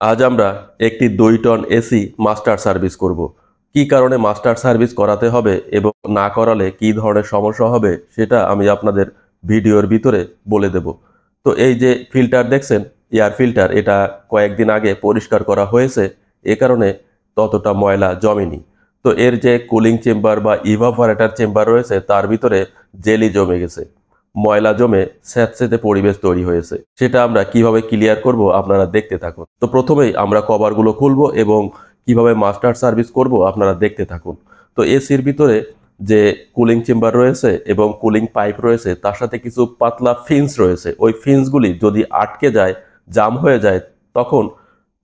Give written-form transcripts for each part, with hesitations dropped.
আজ আমরা একটি 2 টন এসি মাস্টার সার্ভিস করব। কি কারণে মাস্টার সার্ভিস করাতে হবে এবং না করালে কি ধরনের সমস্যা হবে সেটা আমি আপনাদের ভিডিওর ভিতরে বলে দেব। তো এই যে ফিল্টার দেখছেন, এয়ার ফিল্টার, এটা কয়েকদিন আগে পরিষ্কার করা হয়েছে, এ কারণে ততটা ময়লা জমেনি। তো এর যে কুলিং চেম্বার বা ইভাপোরেটর চেম্বার রয়েছে তার ভিতরে জেলি জমে গেছে, ময়লা জমে স্যাঁতসেঁতে পরিবেশ তৈরি হয়েছে। সেটা আমরা কিভাবে ক্লিয়ার করব আপনারা দেখতে থাকুন। তো প্রথমেই আমরা কভারগুলো খুলবো এবং কিভাবে মাস্টার সার্ভিস করব আপনারা দেখতে থাকুন। তো এসির ভিতরে যে কুলিং চেম্বার রয়েছে এবং কুলিং পাইপ রয়েছে তার সাথে কিছু পাতলা ফিন্স রয়েছে। ওই ফিন্সগুলি যদি আটকে যায়, জাম হয়ে যায়, তখন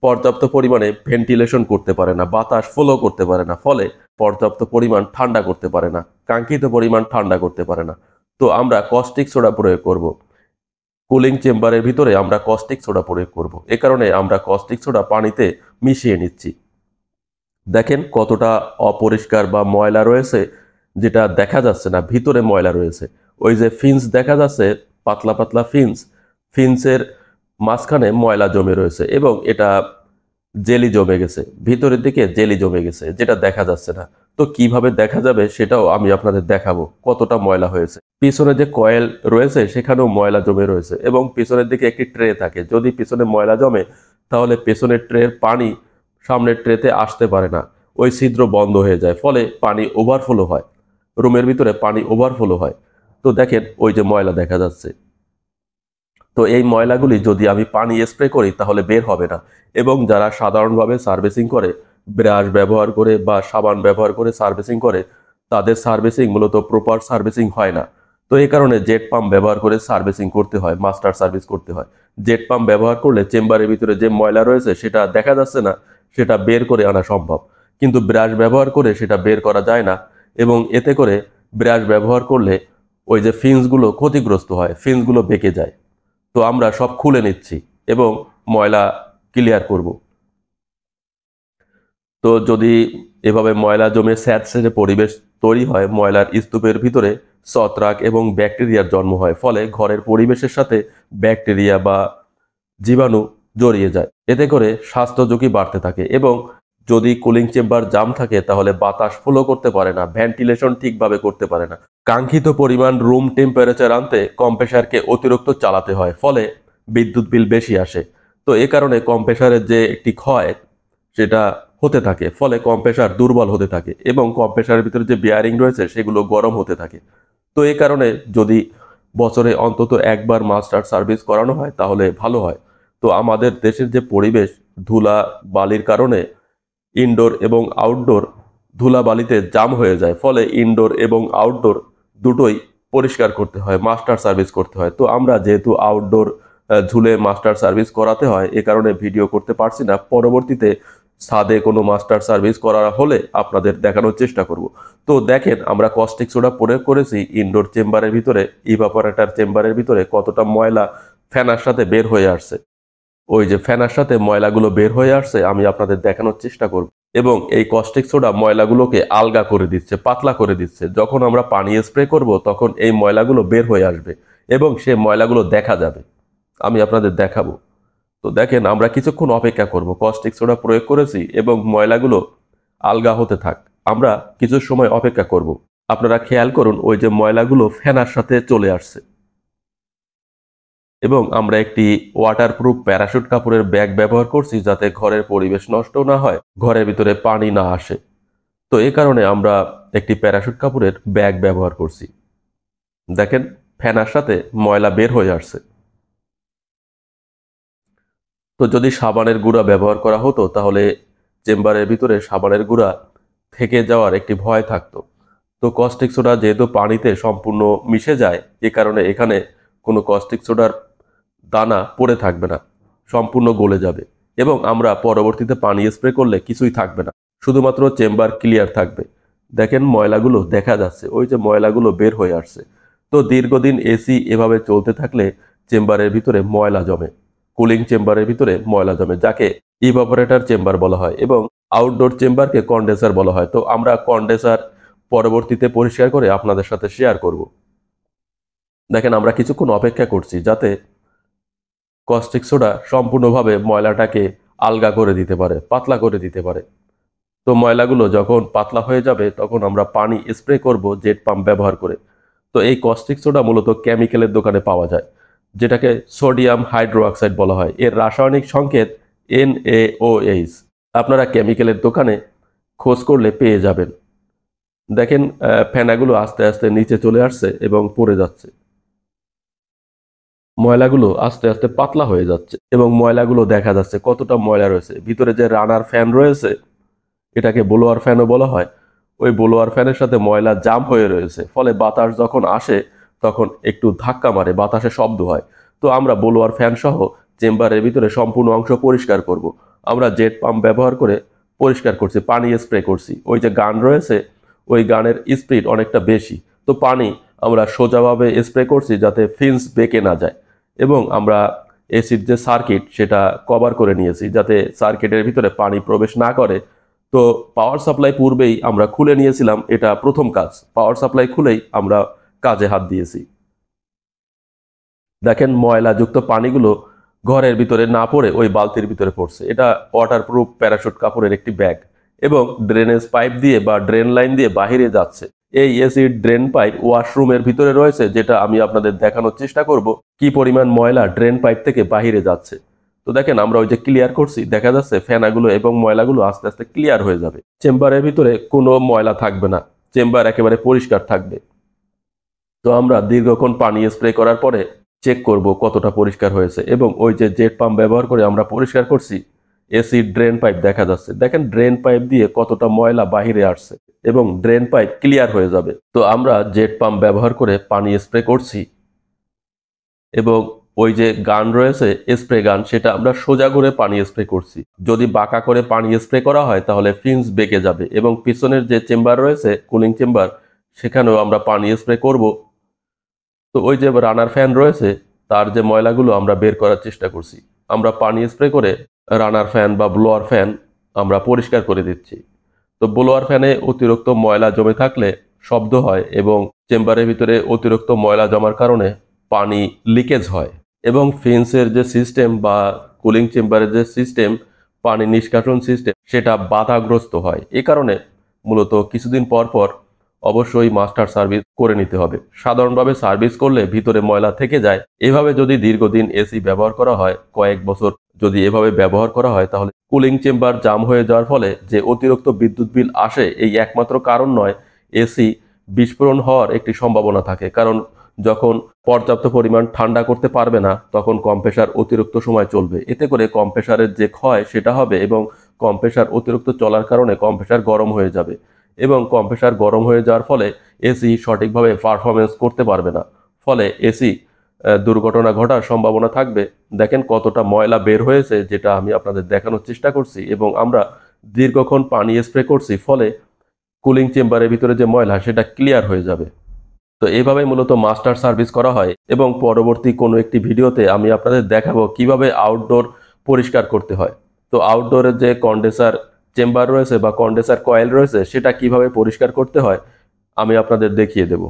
পর্যাপ্ত পরিমাণে ভেন্টিলেশন করতে পারে না, বাতাস ফ্লো করতে পারে না, ফলে পর্যাপ্ত পরিমাণ ঠান্ডা করতে পারে না, কাঙ্ক্ষিত পরিমাণ ঠান্ডা করতে পারে না। তো আমরা কস্টিক সোডা প্রয়োগ করব। কুলিং চেম্বারের ভিতরে আমরা কস্টিক সোডা প্রয়োগ করব। এ কারণে আমরা কস্টিক সোডা পানিতে মিশিয়ে নিচ্ছি। দেখেন কতটা অপরিষ্কার বা ময়লা রয়েছে, যেটা দেখা যাচ্ছে না, ভিতরে ময়লা রয়েছে। ওই যে ফিন্স দেখা যাচ্ছে, পাতলা পাতলা ফিন্স, ফিন্সের মাঝখানে ময়লা জমে রয়েছে এবং এটা জেলি জমে গেছে, ভিতরের দিকে জেলি জমে গেছে, যেটা দেখা যাচ্ছে না। তো কিভাবে দেখা যাবে সেটাও আমি আপনাদের দেখাবো কতটা ময়লা হয়েছে। পিছনে যে কয়েল রয়েছে সেখানেও ময়লা জমে রয়েছে এবং পিছনের দিকে একটি ট্রে থাকে। যদি পিছনে ময়লা জমে তাহলে পেছনের ট্রের পানি সামনের ট্রেতে আসতে পারে না, ওই ছিদ্র বন্ধ হয়ে যায়, ফলে পানি ওভারফ্লো হয়, রুমের ভিতরে পানি ওভারফ্লো হয়। তো দেখেন ওই যে ময়লা দেখা যাচ্ছে। তো এই ময়লাগুলি যদি আমি পানি স্প্রে করি তাহলে বের হবে না। এবং যারা সাধারণভাবে সার্ভিসিং করে, ব্রাশ ব্যবহার করে বা সাবান ব্যবহার করে সার্ভিসিং করে, তাদের সার্ভিসিং মূলত প্রপার সার্ভিসিং হয় না। তো এই কারণে জেট পাম্প ব্যবহার করে সার্ভিসিং করতে হয়, মাস্টার সার্ভিস করতে হয়। জেট পাম্প ব্যবহার করলে চেম্বারের ভিতরে যে ময়লা রয়েছে সেটা দেখা যাচ্ছে না, সেটা বের করে আনা সম্ভব। কিন্তু ব্রাশ ব্যবহার করে সেটা বের করা যায় না, এবং এতে করে ব্রাশ ব্যবহার করলে ওই যে ফিন্সগুলো ক্ষতিগ্রস্ত হয়, ফিন্সগুলো বেঁকে যায়। তো আমরা সব খুলে নিচ্ছি এবং ময়লা ক্লিয়ার করব। তো যদি এভাবে ময়লা জমে স্যাঁতসেঁতে পরিবেশ তৈরি হয়, ময়লার স্তূপের ভিতরে ছত্রাক এবং ব্যাকটেরিয়ার জন্ম হয়, ফলে ঘরের পরিবেশের সাথে ব্যাকটেরিয়া বা জীবাণু জড়িয়ে যায়। এতে করে স্বাস্থ্য ঝুঁকি বাড়তে থাকে এবং যদি কুলিং চেম্বার জাম থাকে তাহলে বাতাস ফ্লো করতে পারে না, ভেন্টিলেশন ঠিকভাবে করতে পারে না। কাঙ্ক্ষিত পরিমাণ রুম টেম্পারেচার আনতে কম্প্রেসারকে অতিরিক্ত চালাতে হয়, ফলে বিদ্যুৎ বিল বেশি আসে। তো এ কারণে কম্প্রেসারের যে একটি ক্ষয় সেটা হতে থাকে, ফলে কম্প্রেসার দুর্বল হতে থাকে এবং কম্প্রেসারের ভিতরে যে বিয়ারিং রয়েছে সেগুলো গরম হতে থাকে। তো এই কারণে যদি বছরে অন্তত একবার মাস্টার সার্ভিস করানো হয় তাহলে ভালো হয়। তো আমাদের দেশের যে পরিবেশ, ধুলা বালির কারণে ইনডোর এবং আউটডোর ধুলাবালিতে জাম হয়ে যায়, ফলে ইনডোর এবং আউটডোর দুটোই পরিষ্কার করতে হয়, মাস্টার সার্ভিস করতে হয়। তো আমরা যেহেতু আউটডোর ঝুলে মাস্টার সার্ভিস করাতে হয়, এ কারণে ভিডিও করতে পারছি না। পরবর্তীতে ছাদে কোনো মাস্টার সার্ভিস করা হলে আপনাদের দেখানোর চেষ্টা করব। তো দেখেন আমরা কস্টিক সোডা প্রয়োগ করেছি ইনডোর চেম্বারের ভিতরে, ইভাপোরেটর চেম্বারের ভিতরে কতটা ময়লা ফ্যানার সাথে বের হয়ে আসছে। ওই যে ফ্যানার সাথে ময়লাগুলো বের হয়ে আসছে, আমি আপনাদের দেখানোর চেষ্টা করব। এবং এই কস্টিক সোডা ময়লাগুলোকে আলগা করে দিচ্ছে, পাতলা করে দিচ্ছে। যখন আমরা পানি স্প্রে করব তখন এই ময়লাগুলো বের হয়ে আসবে এবং সেই ময়লাগুলো দেখা যাবে, আমি আপনাদের দেখাবো। তো দেখেন আমরা কিছুক্ষণ অপেক্ষা করব, কস্টিক সোডা প্রয়োগ করেছি এবং ময়লাগুলো আলগা হতে থাক, আমরা কিছু সময় অপেক্ষা করব। আপনারা খেয়াল করুন ওই যে ময়লাগুলো ফ্যানার সাথে চলে আসছে। এবং আমরা একটি ওয়াটারপ্রুফ প্যারাশুট কাপড়ের ব্যাগ ব্যবহার করছি যাতে ঘরের পরিবেশ নষ্ট না হয়, ঘরের ভিতরে পানি না আসে। তো এই কারণে আমরা একটি প্যারাশুট কাপড়ের ব্যাগ ব্যবহার করছি। দেখেন ফ্যানার সাথে ময়লা বের হয়ে আসছে। তো যদি সাবানের গুঁড়া ব্যবহার করা হতো তাহলে চেম্বারের ভিতরে সাবানের গুঁড়া থেকে যাওয়ার একটি ভয় থাকতো। তো কস্টিক সোডা যেহেতু পানিতে সম্পূর্ণ মিশে যায়, এ কারণে এখানে কোনো কস্টিক সোডার দানা পড়ে থাকবে না, সম্পূর্ণ গলে যাবে এবং আমরা পরবর্তীতে পানি স্প্রে করলে কিছুই থাকবে না, শুধুমাত্র চেম্বার ক্লিয়ার থাকবে। দেখেন ময়লাগুলো দেখা যাচ্ছে, ওই যে ময়লাগুলো বের হয়ে আসছে। তো দীর্ঘদিন এসি এভাবে চলতে থাকলে চেম্বারের ভিতরে ময়লা জমে, কুলিং চেম্বারের ভিতরে ময়লা জমে, যাকে ইভাপোরেটর চেম্বার বলা হয় এবং আউটডোর চেম্বারকে কন্ডেন্সার বলা হয়। তো আমরা কন্ডেন্সার পরবর্তীতে পরিষ্কার করে আপনাদের সাথে শেয়ার করব। দেখেন আমরা কিছুক্ষণ অপেক্ষা করছি যাতে কস্টিক সোডা সম্পূর্ণভাবে ময়লাটাকে আলগা করে দিতে পারে, পাতলা করে দিতে পারে। তো ময়লাগুলো যখন পাতলা হয়ে যাবে তখন আমরা পানি স্প্রে করব জেট পাম্প ব্যবহার করে। তো এই কস্টিক সোডা মূলত কেমিক্যালের দোকানে পাওয়া যায়, যেটাকে সোডিয়াম হাইড্রোক্সাইড বলা হয়। এর রাসায়নিক সংকেত NaOH। আপনারা কেমিক্যালের দোকানে খোঁজ করলে পেয়ে যাবেন। দেখেন ফেনাগুলো আস্তে আস্তে নিচে চলে আসছে এবং পড়ে যাচ্ছে। ময়লাগুলো আস্তে আস্তে পাতলা হয়ে যাচ্ছে এবং ময়লাগুলো দেখা যাচ্ছে কতটা ময়লা রয়েছে। ভিতরে যে রানার ফ্যান রয়েছে, এটাকে ব্লোয়ার ফ্যানও বলা হয়, ওই ব্লোয়ার ফ্যানের সাথে ময়লা জাম হয়ে রয়েছে, ফলে বাতাস যখন আসে তখন একটু ধাক্কা মারে, বাতাসে শব্দ হয়। তো আমরা ব্লোয়ার ফ্যান সহ চেম্বারের ভিতরে সম্পূর্ণ অংশ পরিষ্কার করব। আমরা জেট পাম্প ব্যবহার করে পরিষ্কার করছি, পানি স্প্রে করছি। ওই যে গান রয়েছে, ওই গানের স্পিড অনেকটা বেশি, তো পানি আমরা সোজাভাবে স্প্রে করছি যাতে ফিন্স বেঁকে না যায়। এবং আমরা এসির যে সার্কিট সেটা কভার করে নিয়েছি যাতে সার্কিটের ভিতরে পানি প্রবেশ না করে। তো পাওয়ার সাপ্লাই পূর্বেই আমরা খুলে নিয়েছিলাম, এটা প্রথম কাজ। পাওয়ার সাপ্লাই খুলেই আমরা কাজে হাত দিয়েছি। দেখেন ময়লাযুক্ত পানিগুলো ঘরের ভিতরে না পড়ে ওই বালতির ভিতরে পড়ছে। এটা ওয়াটারপ্রুফ প্যারাশুট কাপড়ের একটি ব্যাগ এবং ড্রেনেজ পাইপ দিয়ে বা ড্রেন লাইন দিয়ে বাহিরে যাচ্ছে। এই এসিড ড্রেন পাইপ ওয়াশরুমের ভিতরে রয়েছে, যেটা আমি আপনাদের দেখানোর চেষ্টা করব কি পরিমাণ ময়লা ড্রেন পাইপ থেকে বাহিরে যাচ্ছে। তো দেখেন আমরা ওই যে ক্লিয়ার করছি, দেখা যাচ্ছে ফেনাগুলো এবং ময়লাগুলো আস্তে আস্তে ক্লিয়ার হয়ে যাবে। চেম্বারের ভিতরে কোনো ময়লা থাকবে না, চেম্বার একেবারে পরিষ্কার থাকবে। তো আমরা দীর্ঘক্ষণ পানি স্প্রে করার পরে চেক করব কতটা পরিষ্কার হয়েছে। এবং ওই যে জেট পাম্প ব্যবহার করে আমরা পরিষ্কার করছি, এসি ড্রেন পাইপ দেখা যাচ্ছে। দেখেন ড্রেন পাইপ দিয়ে কতটা ময়লা বাহিরে আসছে এবং ড্রেন পাইপ ক্লিয়ার হয়ে যাবে। তো আমরা জেট পাম্প ব্যবহার করে পানি স্প্রে করছি এবং ওই যে গান রয়েছে স্প্রে গান, সেটা আমরা সোজা করে পানি স্প্রে করছি। যদি বাঁকা করে পানি স্প্রে করা হয় তাহলে ফিন্স বেঁকে যাবে। এবং পিছনের যে চেম্বার রয়েছে, কুলিং চেম্বার, সেখানেও আমরা পানি স্প্রে করব। তো ওই যে রানার ফ্যান রয়েছে, তার যে ময়লাগুলো আমরা বের করার চেষ্টা করছি। আমরা পানি স্প্রে করে রানার ফ্যান বা ব্লোয়ার ফ্যান আমরা পরিষ্কার করে দিচ্ছি। তো ব্লোয়ার ফ্যানে অতিরিক্ত ময়লা জমে থাকলে শব্দ হয় এবং চেম্বারের ভিতরে অতিরিক্ত ময়লা জমার কারণে পানি লিকেজ হয় এবং ফিন্সের যে সিস্টেম বা কুলিং চেম্বারের যে সিস্টেম, পানি নিষ্কাশন সিস্টেম, সেটা বাধাগ্রস্ত হয়। এই কারণে মূলত কিছুদিন পর পর অবশ্যই মাস্টার সার্ভিস করে নিতে হবে। সাধারণভাবে সার্ভিস করলে ভিতরে ময়লা থেকে যায়। এভাবে যদি দীর্ঘদিন এসি ব্যবহার করা হয়, কয়েক বছর যদি এভাবে ব্যবহার করা হয়, তাহলে কুলিং চেম্বার জাম হয়ে যাওয়ার ফলে যে অতিরিক্ত বিদ্যুৎ বিল আসে, এই একমাত্র কারণ নয়, এসি বিস্ফোরণ হওয়ার একটি সম্ভাবনা থাকে। কারণ যখন পর্যাপ্ত পরিমাণ ঠান্ডা করতে পারবে না, তখন কম্প্রেসার অতিরিক্ত সময় চলবে। এতে করে কম্প্রেসারের যে ক্ষয় সেটা হবে এবং কম্প্রেসার অতিরিক্ত চলার কারণে কম্প্রেসার গরম হয়ে যাবে এবং কম্প্রেসার গরম হয়ে যাওয়ার ফলে এসি সঠিকভাবে পারফরমেন্স করতে পারবে না। ফলে এসি দুর্ঘটনা ঘটার সম্ভাবনা থাকবে। দেখেন কতটা ময়লা বের হয়েছে, যেটা আমি আপনাদের দেখানোর চেষ্টা করছি। এবং আমরা দীর্ঘক্ষণ পানি স্প্রে করছি, ফলে কুলিং চেম্বারের ভিতরে যে ময়লা সেটা ক্লিয়ার হয়ে যাবে। তো এইভাবে মূলত মাস্টার সার্ভিস করা হয় এবং পরবর্তী কোনো একটি ভিডিওতে আমি আপনাদের দেখাবো কিভাবে আউটডোর পরিষ্কার করতে হয়। তো আউটডোরের যে কন্ডেন্সার চেম্বার রয়েছে বা কন্ডেন্সার কয়েল রয়েছে, সেটা কিভাবে পরিষ্কার করতে হয় আমি আপনাদের দেখিয়ে দেব।